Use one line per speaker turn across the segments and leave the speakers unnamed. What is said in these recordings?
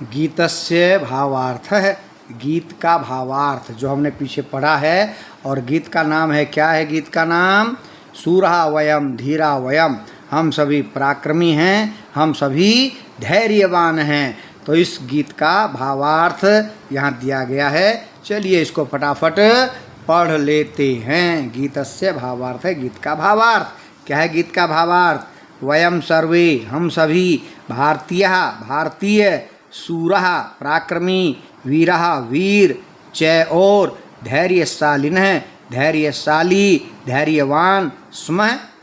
गीतस्य भावार्थ है, गीत का भावार्थ जो हमने पीछे पढ़ा है। और गीत का नाम है, क्या है गीत का नाम? सूरा वयम धीरा वयम, हम सभी पराक्रमी हैं, हम सभी धैर्यवान हैं। तो इस गीत का भावार्थ यहाँ दिया गया है। चलिए इसको फटाफट पढ़ लेते हैं। गीतस्य भावार्थ है, गीत का भावार्थ। क्या है गीत का भावार्थ? वयम सर्वे, हम सभी, भारतीय, सूरः पराक्रमी, वीरः वीर, च और धैर्यशालिनः धैर्यशाली, धैर्यवान, स्म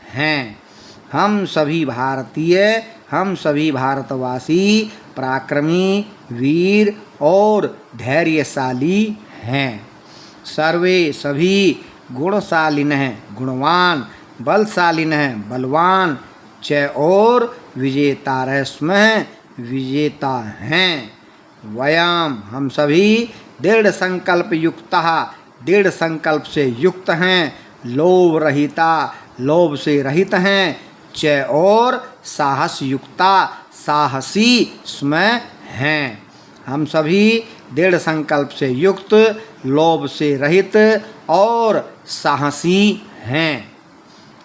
हैं। हम सभी भारतीय, हम सभी भारतवासी पराक्रमी, वीर और धैर्यशाली हैं। सर्वे सभी, गुणशालिनः गुणवान, बलशालिनः बलवान, च और विजेतारः स्मः विजेता हैं। वयम हम सभी, दृढ़ संकल्प युक्तः दृढ़ संकल्प से युक्त हैं, लोभ रहिता लोभ से रहित हैं, च और साहस युक्ता साहसी स्म हैं। हम सभी दृढ़ संकल्प से युक्त, लोभ से रहित और साहसी हैं।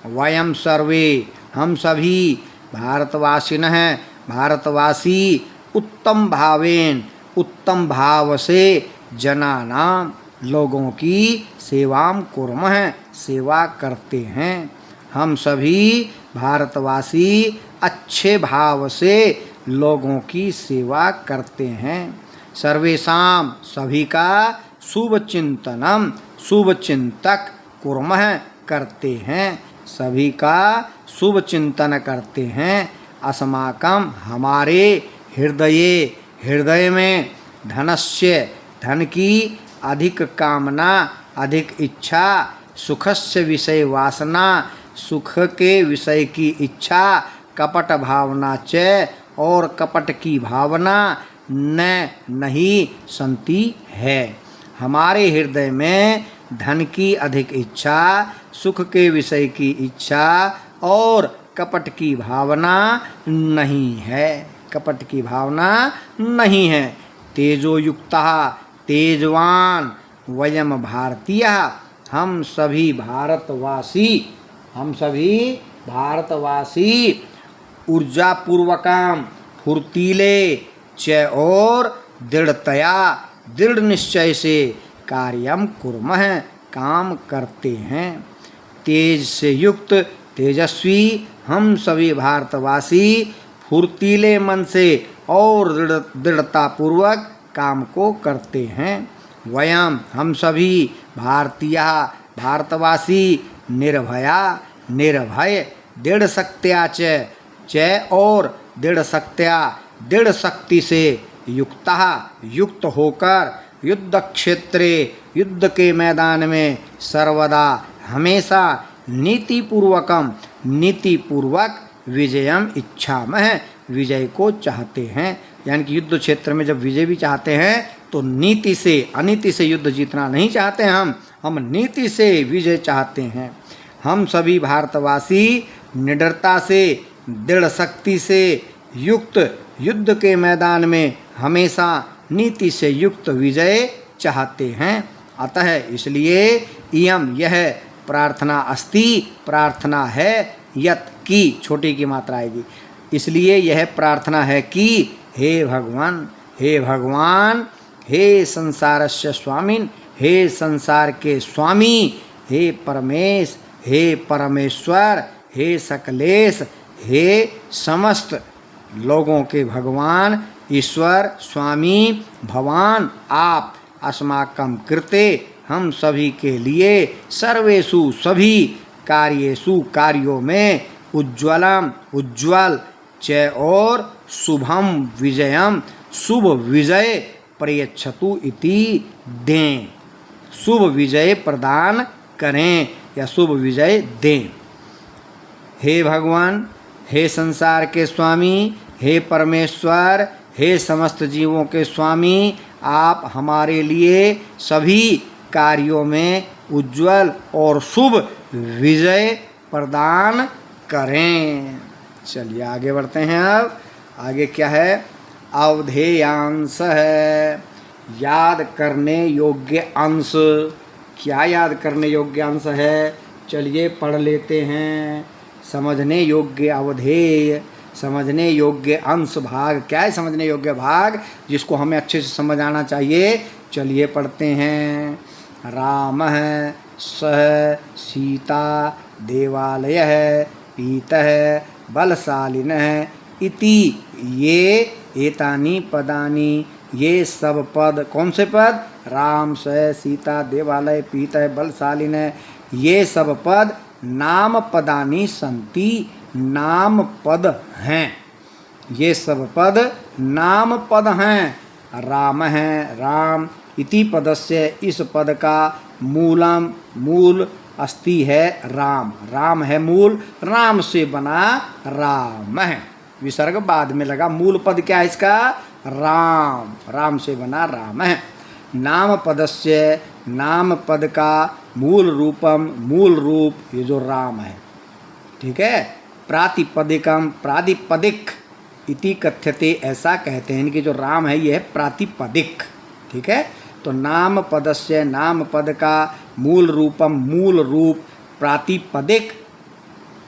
वयम सर्वे, हम सभी, भारतवासिनः भारतवासी, उत्तम भावेन उत्तम भाव से, जनानाम लोगों की सेवाम कुर्मः सेवा करते हैं। हम सभी भारतवासी अच्छे भाव से लोगों की सेवा करते हैं। सर्वेषाम सभी का, शुभ चिंतनम शुभ चिंतक, कुर्मः करते हैं, सभी का शुभ चिंतन करते हैं। अस्माकं हमारे, हृदय में, धनस्य धन की, अधिक कामना अधिक इच्छा, सुखस्य विषय वासना सुख के विषय की इच्छा, कपट भावना च और कपट की भावना, न नहीं संति है। हमारे हृदय में धन की अधिक इच्छा, सुख के विषय की इच्छा और कपट की भावना नहीं है, कपट की भावना नहीं है। तेजोयुक्तः तेजवान, वयम भारतीय, हम सभी भारतवासी, हम सभी भारतवासी, ऊर्जापूर्वकम फुर्तीले, च और दृढ़तया दृढ़ निश्चय से, कार्यम कुर्मः काम करते हैं। तेज से युक्त तेजस्वी, हम सभी भारतवासी फुर्तीले मन से और दृढ़तापूर्वक काम को करते हैं। वयम हम सभी, भारतीय भारतवासी, निर्भया निर्भय, दृढ़ शक्त्या च और दृढ़ शक्ति से, युक्तः युक्त होकर, युद्ध क्षेत्रे युद्ध के मैदान में, सर्वदा हमेशा, नीतिपूर्वकम नीतिपूर्वक, विजयम इच्छामः विजय को चाहते हैं। यानी कि युद्ध क्षेत्र में जब विजय भी चाहते हैं तो नीति से, अनीति से युद्ध जीतना नहीं चाहते हैं, हम नीति से विजय चाहते हैं। हम सभी भारतवासी निडरता से, दृढ़ शक्ति से युक्त, युद्ध के मैदान में हमेशा नीति से युक्त विजय चाहते हैं। अतः इसलिए इयम यह प्रार्थना अस्ति, प्रार्थना है, यत की छोटी की मात्रा आएगी, इसलिए यह प्रार्थना है कि हे भगवान, हे भगवान, हे संसारस्य स्वामिन, हे संसार के स्वामी, हे परमेश, हे परमेश्वर, हे सकलेश, हे समस्त लोगों के भगवान, ईश्वर, स्वामी, भवान, आप, अस्माकं कृते हम सभी के लिए, सर्वेषु सभी कार्येषु कार्यों में, उज्ज्वलम उज्ज्वल, च और शुभम विजयम शुभ विजय, प्रयच्छतु इति दें, शुभ विजय प्रदान करें या शुभ विजय दें। हे भगवान, हे संसार के स्वामी, हे परमेश्वर, हे समस्त जीवों के स्वामी, आप हमारे लिए सभी कार्यों में उज्ज्वल और शुभ विजय प्रदान करें। चलिए आगे बढ़ते हैं। अब आगे क्या है? अवधेयांश है। याद करने योग्य अंश, क्या याद करने योग्य अंश है? चलिए पढ़ लेते हैं। समझने योग्य अवधेय, समझने योग्य अंश भाग। क्या है समझने योग्य भाग जिसको हमें अच्छे से समझ आना चाहिए? चलिए पढ़ते हैं। राम है, सह सीता, देवालय है, पीत है, बलशालिन है, इति ये एतानि पदानि, ये सब पद। कौन से पद? राम, सह सीता, देवालय, पीत है, बलशालिन है, ये सब पद नाम पदानि सन्ति, नाम पद हैं। ये सब पद नाम पद हैं। राम है, राम, इति पदस्य, इस पद का मूलम, मूल अस्ति है राम। राम है मूल, राम से बना राम है। विसर्ग बाद में लगा। मूल पद क्या है इसका? राम, राम से बना राम है। नाम पदस्य, नाम पद का मूल रूपम, मूल रूप ये जो राम है, ठीक है। प्रातिपदिकम, प्रातिपदिक इति कथ्यते, ऐसा कहते हैं कि जो राम है ये है प्रातिपदिक, ठीक है। तो नाम पदस्य, नाम पद का मूल रूपम, मूल रूप, प्रातिपदिक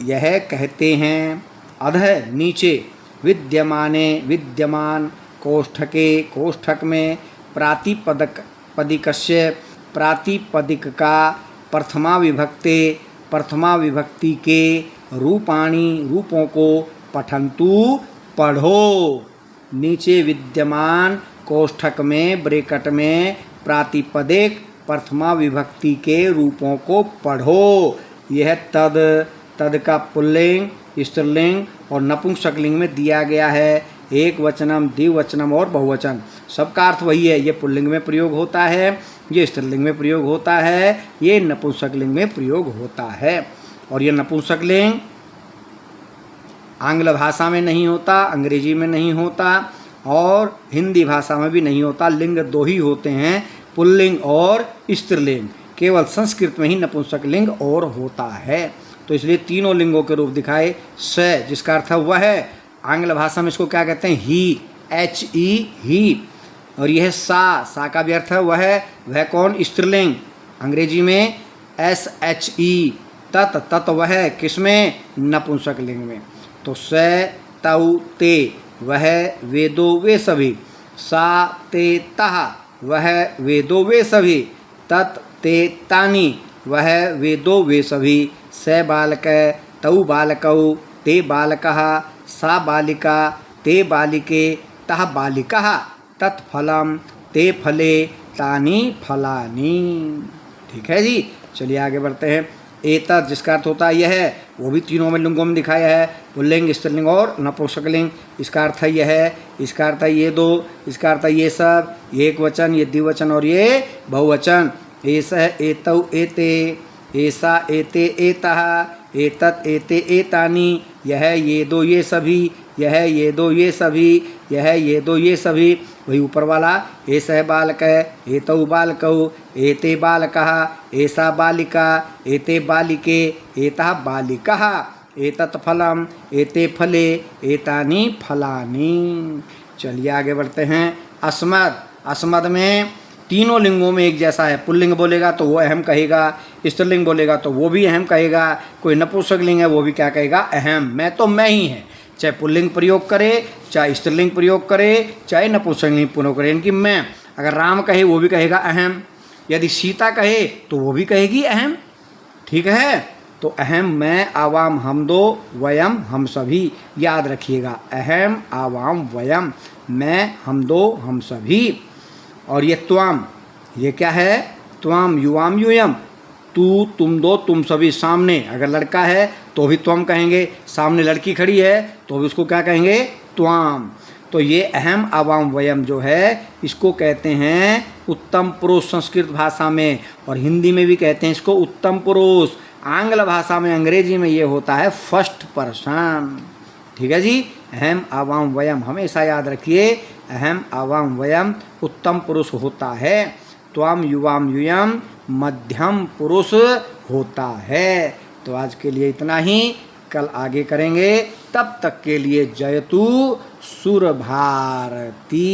यह कहते हैं। अधः नीचे, विद्यमाने, विद्यमान, कोष्ठके, कोष्ठक में, प्रातिपदक पदिकस्य, प्रातिपदिक का, प्रथमा विभक्ते, प्रथमा विभक्ति के, रूपाणी, रूपों को, पठन्तु पढ़ो। नीचे विद्यमान कोष्ठक में, ब्रैकेट में, प्रातिपदिक प्रथमा विभक्ति के रूपों को पढ़ो। यह तद, तद का पुल्लिंग, स्त्रीलिंग और नपुंसकलिंग में दिया गया है। एक वचनम, द्विवचनम और बहुवचन, सबका अर्थ वही है। ये पुल्लिंग में प्रयोग होता है, ये स्त्रीलिंग में प्रयोग होता है, ये नपुंसकलिंग में प्रयोग होता है। और ये नपुंसकलिंग आंग्ल भाषा में नहीं होता, अंग्रेजी में नहीं होता और हिंदी भाषा में भी नहीं होता। लिंग दो ही होते हैं, पुल्लिंग और स्त्रीलिंग। केवल संस्कृत में ही नपुंसकलिंग और होता है। तो इसलिए तीनों लिंगों के रूप दिखाए। स जिसका अर्थ है वह है, आंग्ल भाषा में इसको क्या कहते हैं? ही, HE, ही। और यह सा का भी अर्थ है वह है, वह कौन? स्त्रीलिंग। अंग्रेजी में SHE, तत्, तत् वह है, किसमें? नपुंसकलिंग में। तो स, तौ, ते वह वे दो वे सभी, सा, ते, तः वह वे दो वे सभी, तत्, ते, तानि वह वे दो वे सभी, स बालक, तौ बालकौ, ते बालकः, सा बालिका, ते बालिके, तः बालिकः, तत्फलम, ते फले, तानि फलानि। ठीक है जी। चलिए आगे बढ़ते हैं। एतत् जिसका अर्थ होता है यह है, वो भी तीनों में लिंगों में दिखाया है, पुल्लिंग, स्त्रीलिंग और नपुंसकलिंग। इसका अर्थ है यह है, इसका अर्थ है ये दो, इसका अर्थ है ये सब, ये एक वचन, ये द्विवचन और ये बहुवचन। एषः, एतौ, एते, ऐसा, एते, एतः, एतत्, एते, एतानि, यह ये दो ये सभी, यह ये दो ये सभी, यह ये दो ये सभी। वही ऊपर वाला, एषः बालक, एतौ बालकौ, एते बालकः, ऐसा बालिका, एते बालिके, एतः बालिकः, एतत् फलम, एते फले, एतानि फलानि। चलिए आगे बढ़ते हैं। अस्मद, अस्मद में तीनों लिंगों में एक जैसा है। पुल्लिंग बोलेगा तो वो अहम कहेगा, स्त्रीलिंग बोलेगा तो वो भी अहम कहेगा, कोई नपुंसकलिंग है वो भी क्या कहेगा? अहम। मैं तो मैं ही है, चाहे पुल्लिंग प्रयोग करे, चाहे स्त्रीलिंग प्रयोग करे, चाहे नपुंसकलिंग प्रयोग करे। इनकी मैं, अगर राम कहे वो भी कहेगा अहम, यदि सीता कहे तो वो भी कहेगी अहम। ठीक है। तो अहम, मैं, आवाम, हम दो, वयम, हम सभी। याद रखिएगा, अहम, आवाम, वयम, मैं, हम दो, हम सभी। और ये त्वाम, ये क्या है? त्वाम, युवाम, यूयम, तू, तुम दो, तुम सभी। सामने अगर लड़का है तो भी त्वम कहेंगे, सामने लड़की खड़ी है तो भी उसको क्या कहेंगे? त्वाम। तो ये अहम, आवाम, वयम जो है इसको कहते हैं उत्तम पुरुष संस्कृत भाषा में, और हिंदी में भी कहते हैं इसको उत्तम पुरुष। आंग्ल भाषा में, अंग्रेजी में ये होता है फर्स्ट पर्सन। ठीक है जी। अहम, आवाम, वयम हमेशा याद रखिए, अहम, आवाम, वयम उत्तम पुरुष होता है। त्वाम, युवाम, यूयम मध्यम पुरुष होता है। तो आज के लिए इतना ही। कल आगे करेंगे। तब तक के लिए जयतु सुर भारती।